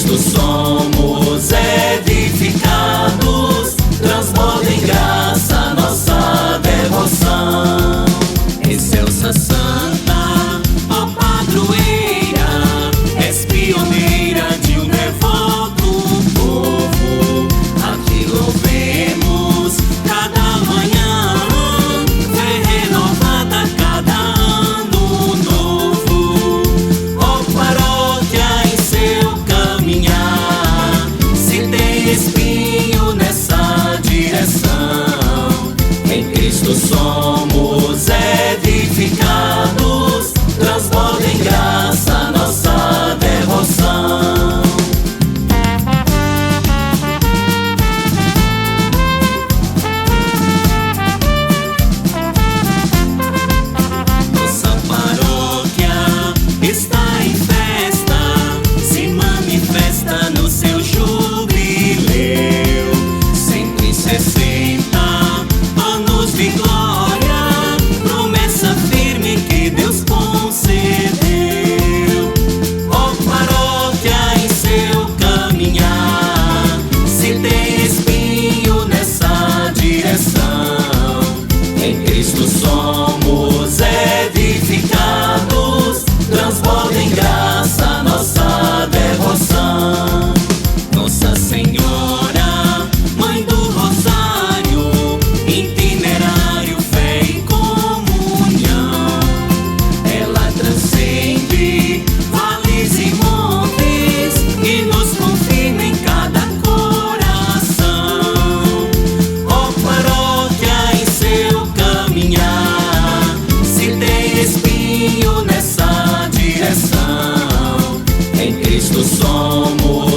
Cristo somos edificados, transborda em graça nossa devoção. Excelsa Santa, ó padroeira, és pioneira de um devoto povo. A ti louvemos cada manhã, fé renovada cada ano novo. Ó paróquia em seu caminhar, se tem espinho nessa direção, em Cristo somos edificados, transborda em graça nossa devoção. Nossa paróquia está em festa, se manifesta no seu jubileu. 160 anos de glória, promessa firme que Deus concedeu. Ó paróquia em seu caminhar, se tem espinho nessa direção, em Cristo somos edificados, transborda em graça nossa devoção. Nossa Senhora, Mãe do Rosário, itinerário, fé e comunhão, ela transcende vales e montes e nos confirma em cada coração. Ó paróquia em seu caminhar, se tem espinho nessa direção, em Cristo somos